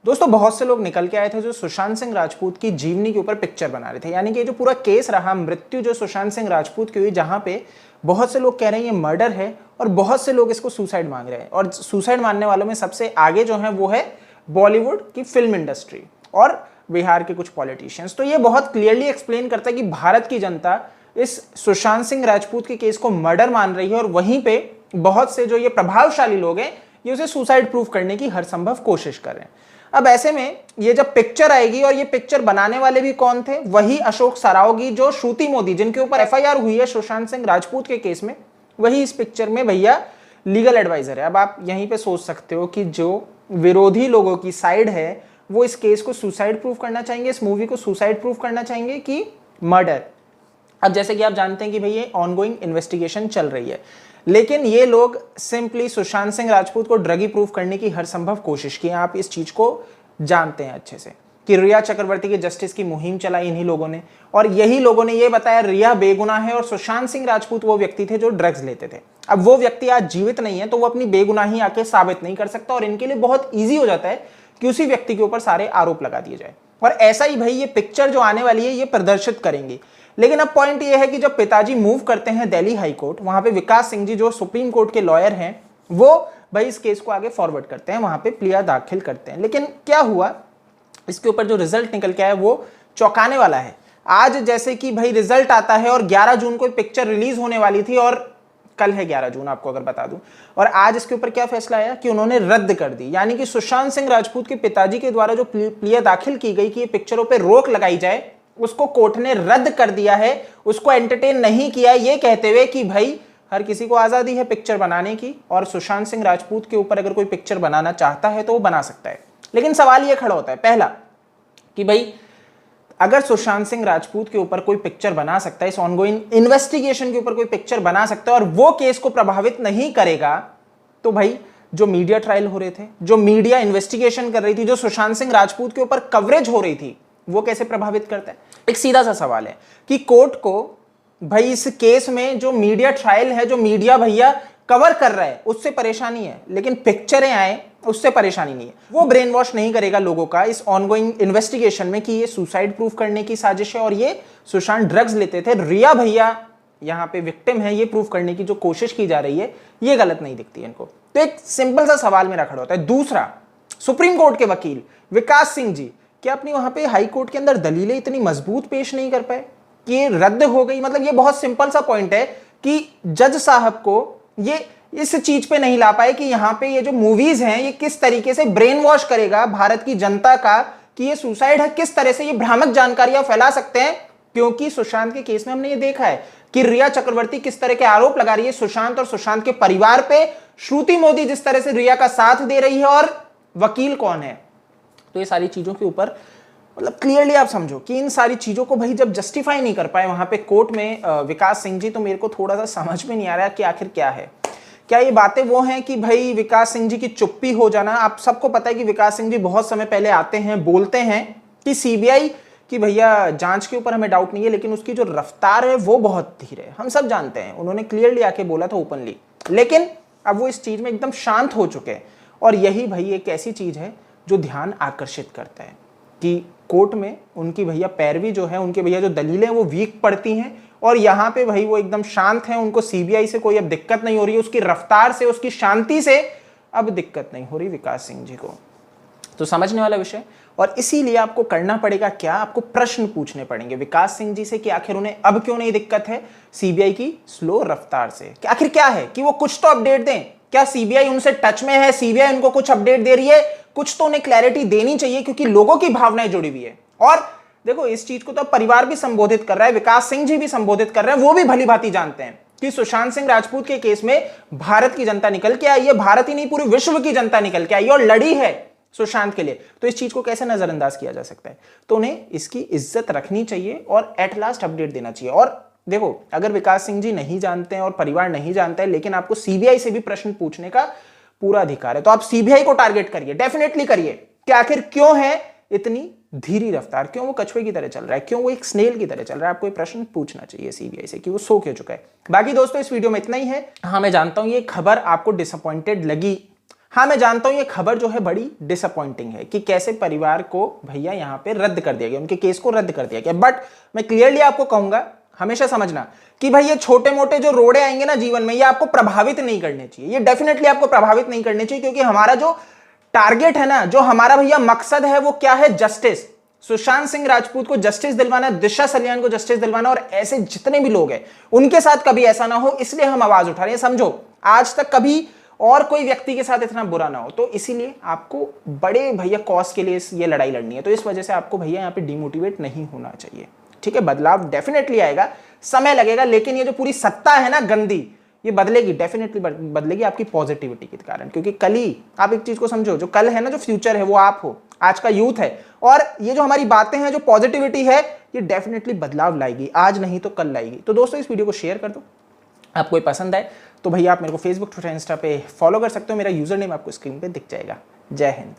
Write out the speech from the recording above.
दोस्तों बहुत से लोग निकल के आए थे जो सुशांत सिंह राजपूत की जीवनी के ऊपर पिक्चर बना रहे थे, यानी कि जो पूरा केस रहा, मृत्यु जो सुशांत सिंह राजपूत की हुई, जहां पे बहुत से लोग कह रहे हैं ये मर्डर है और बहुत से लोग इसको सुसाइड मांग रहे हैं। और सुसाइड मानने वालों में सबसे आगे जो है वो है बॉलीवुड की फिल्म इंडस्ट्री और बिहार के कुछ पॉलिटिशियंस। तो ये बहुत क्लियरली एक्सप्लेन करता है कि भारत की जनता इस सुशांत सिंह राजपूत के केस को मर्डर मान रही है और वहीं पे बहुत से जो ये प्रभावशाली लोग हैं ये उसे सुसाइड प्रूफ करने की हर संभव कोशिश कर रहे हैं। अब ऐसे में ये जब पिक्चर आएगी, और ये पिक्चर बनाने वाले भी कौन थे, वही अशोक सरावगी जो श्रुति मोदी जिनके ऊपर एफआईआर हुई है सुशांत सिंह राजपूत के केस में, वही इस पिक्चर में भैया लीगल एडवाइजर है। अब आप यहीं पे सोच सकते हो कि जो विरोधी लोगों की साइड है वो इस केस को सुसाइड प्रूफ करना चाहेंगे, इस मूवी को सुसाइड प्रूफ करना चाहेंगे कि मर्डर। अब जैसे कि आप जानते हैं कि भाई ये ऑनगोइंग इन्वेस्टिगेशन चल रही है, लेकिन ये लोग सिंपली सुशांत सिंह राजपूत को ड्रगी प्रूफ करने की हर संभव कोशिश की। आप इस चीज को जानते हैं अच्छे से कि रिया चक्रवर्ती के जस्टिस की मुहिम चलाई इन्हीं लोगों ने, और यही लोगों ने ये बताया रिया बेगुनाह है और सुशांत सिंह राजपूत वो व्यक्ति थे जो ड्रग्स लेते थे। अब वो व्यक्ति आज जीवित नहीं है तो वो अपनी बेगुनाही आके साबित नहीं कर सकता और इनके लिए बहुत ईजी हो जाता है कि उसी व्यक्ति के ऊपर सारे आरोप लगा दिए जाए। और ऐसा ही भाई ये पिक्चर जो आने वाली है ये प्रदर्शित करेंगी। लेकिन अब पॉइंट ये है कि जब पिताजी मूव करते हैं दिल्ली हाई कोर्ट, वहां पे विकास सिंह जी जो सुप्रीम कोर्ट के लॉयर हैं वो भाई इस केस को आगे फॉरवर्ड करते हैं, वहां पे प्लिया दाखिल करते हैं। लेकिन क्या हुआ, इसके ऊपर जो रिजल्ट निकल के आया वो चौंकाने वाला है। आज जैसे कि भाई रिजल्ट आता है और 11 जून को पिक्चर रिलीज होने वाली थी और कल है 11 जून आपको अगर बता दूं, और आज इसके ऊपर क्या फैसला आया कि उन्होंने रद्द कर दी। यानी कि सुशांत सिंह राजपूत के पिताजी के द्वारा जो प्लिया दाखिल की गई कि ये पिक्चरों पे रोक लगाई जाए, उसको कोर्ट ने रद्द कर दिया है, उसको एंटरटेन नहीं किया, ये कहते हुए कि भाई हर किसी को आजादी है पिक्चर बनाने की और सुशांत सिंह राजपूत के ऊपर अगर कोई पिक्चर बनाना चाहता है तो वो बना सकता है। लेकिन सवाल ये खड़ा होता है पहला कि भाई अगर सुशांत सिंह राजपूत के ऊपर कोई पिक्चर बना सकता है, इस ऑनगोइंग इन्वेस्टिगेशन के ऊपर कोई पिक्चर बना सकता है और वो केस को प्रभावित नहीं करेगा, तो भाई जो मीडिया ट्रायल हो रहे थे, जो मीडिया इन्वेस्टिगेशन कर रही थी, जो सुशांत सिंह राजपूत के ऊपर कवरेज हो रही थी, वो कैसे प्रभावित करता है। एक सीधा सा सवाल है कि कोर्ट को भाई इस केस में जो मीडिया ट्रायल है, जो मीडिया भैया कवर कर रहा है उससे परेशानी है, लेकिन पिक्चरें आए उससे परेशानी नहीं है। वो ब्रेन वॉश नहीं करेगा लोगों का इस ऑनगोइंग इन्वेस्टिगेशन में कि ये सुसाइड प्रूफ करने की साजिश है और ये सुशांत ड्रग्स लेते थे, रिया भैया यहाँ पे विक्टिम है, ये प्रूफ करने की जो कोशिश की जा रही है ये गलत नहीं दिखती है इनको। तो एक सिंपल सा सवाल मेरा खड़ा होता है। दूसरा, सुप्रीम कोर्ट के वकील विकास सिंह जी क्या अपनी वहां पे हाई कोर्ट के अंदर दलीलें इतनी मजबूत पेश नहीं कर पाए कि ये रद्द हो गई। मतलब ये बहुत सिंपल सा पॉइंट है कि जज साहब को ये इस चीज पे नहीं ला पाए कि यहां पे ये जो मूवीज हैं ये किस तरीके से ब्रेन वॉश करेगा भारत की जनता का कि ये सुसाइड है, किस तरह से ये भ्रामक जानकारियां फैला सकते हैं। क्योंकि सुशांत के केस में हमने ये देखा है कि रिया चक्रवर्ती किस तरह के आरोप लगा रही है सुशांत और सुशांत के परिवार पे, श्रुति मोदी जिस तरह से रिया का साथ दे रही है और वकील कौन है। तो ये सारी चीजों के ऊपर मतलब क्लियरली आप समझो कि इन सारी चीजों को भाई जब जस्टिफाई नहीं कर पाए वहां पे कोर्ट में विकास सिंह जी, तो मेरे को थोड़ा सा समझ में नहीं आ रहा कि आखिर क्या है। क्या ये बातें वो हैं कि भाई विकास सिंह जी की चुप्पी हो जाना। आप सबको पता है कि विकास सिंह जी बहुत समय पहले आते हैं, बोलते हैं कि सीबीआई की भैया जांच के ऊपर हमें डाउट नहीं है, लेकिन उसकी जो रफ्तार है वो बहुत धीरे है, हम सब जानते हैं। उन्होंने क्लियरली आके बोला था ओपनली, लेकिन अब वो इस चीज में एकदम शांत हो चुके हैं। और यही भाई एक ऐसी चीज है जो ध्यान आकर्षित करता है कि कोर्ट में उनकी भैया पैरवी जो है, उनके भैया जो दलीलें वो वीक पड़ती हैं और यहाँ पे भाई वो एकदम शांत हैं। उनको सीबीआई से कोई अब दिक्कत नहीं हो रही है, उसकी रफ्तार से, उसकी शांति से अब दिक्कत नहीं हो रही विकास सिंह जी को। तो समझने वाला विषय, और इसीलिए आपको करना पड़ेगा क्या, आपको प्रश्न पूछने पड़ेंगे विकास सिंह जी से कि आखिर उन्हें अब क्यों नहीं दिक्कत है सीबीआई की स्लो रफ्तार से। कि आखिर क्या है कि वो कुछ तो अपडेट दें। क्या सीबीआई उनसे टच में है, सीबीआई उनको कुछ अपडेट दे रही है, कुछ तो उन्हें क्लैरिटी देनी चाहिए क्योंकि लोगों की भावनाएं जुड़ी हुई है। और देखो इस चीज को तो परिवार भी संबोधित कर रहा है, विकास सिंह जी भी संबोधित कर रहे हैं, वो भी भली भांति जानते हैं कि सुशांत सिंह राजपूत के केस में भारत की जनता निकल के आई है, भारत ही नहीं पूरे विश्व की जनता निकल के आई और लड़ी है सुशांत के लिए। तो इस चीज को कैसे नजरअंदाज किया जा सकता है। तो उन्हें इसकी इज्जत रखनी चाहिए और एट लास्ट अपडेट देना चाहिए। और देखो अगर विकास सिंह जी नहीं जानते हैं और परिवार नहीं जानता है, लेकिन आपको सीबीआई से भी प्रश्न पूछने का पूरा अधिकार है, तो आप सीबीआई को टारगेट करिए, डेफिनेटली करिए कि आखिर क्यों है इतनी धीरी रफ्तार, क्यों वो कछुए की तरह चल रहा है, क्यों वो एक स्नेल की तरह चल रहा है। आपको ये प्रश्न पूछना चाहिए सीबीआई से कि वो सो क्यों चुका है। बाकी दोस्तों इस वीडियो में इतना ही है। हाँ मैं जानता हूं ये खबर आपको डिसअपॉइंटेड लगी, हाँ मैं जानता हूं ये खबर जो है बड़ी डिसअपॉइंटिंग है कि कैसे परिवार को भैया यहाँ पे रद्द कर दिया गया, उनके केस को रद्द कर दिया गया, बट मैं क्लियरली आपको कहूंगा, हमेशा समझना कि भाई ये छोटे मोटे जो रोड़े आएंगे ना जीवन में, ये आपको प्रभावित नहीं करने चाहिए, ये डेफिनेटली आपको प्रभावित नहीं करने चाहिए, क्योंकि हमारा जो टारगेट है ना, जो हमारा भैया मकसद है, वो क्या है? जस्टिस। सुशांत सिंह राजपूत को जस्टिस दिलवाना, दिशा सलियान को जस्टिस दिलवाना, और ऐसे जितने भी लोग हैं उनके साथ कभी ऐसा ना हो, इसलिए हम आवाज उठा रहे हैं। समझो आज तक कभी और कोई व्यक्ति के साथ इतना बुरा ना हो, तो इसीलिए आपको बड़े भैया कॉज के लिए ये लड़ाई लड़नी है। तो इस वजह से आपको भैया यहाँ पे डिमोटिवेट नहीं होना चाहिए, ठीक है? बदलाव डेफिनेटली आएगा, समय लगेगा, लेकिन ये जो पूरी सत्ता है ना गंदी, ये बदलेगी, डेफिनेटली बदलेगी आपकी पॉजिटिविटी के कारण। क्योंकि कल ही आप एक चीज को समझो, जो कल है ना, जो फ्यूचर है वो आप हो, आज का यूथ है, और ये जो हमारी बातें हैं, जो पॉजिटिविटी है, ये डेफिनेटली बदलाव लाएगी, आज नहीं तो कल लाएगी। तो दोस्तों इस वीडियो को शेयर कर दो, आपको ये पसंद आए तो भैया आप मेरे को फेसबुक, ट्विटर, इंस्टा पे फॉलो कर सकते हो, मेरा यूजर नेम आपको स्क्रीन पे दिख जाएगा। जय हिंद।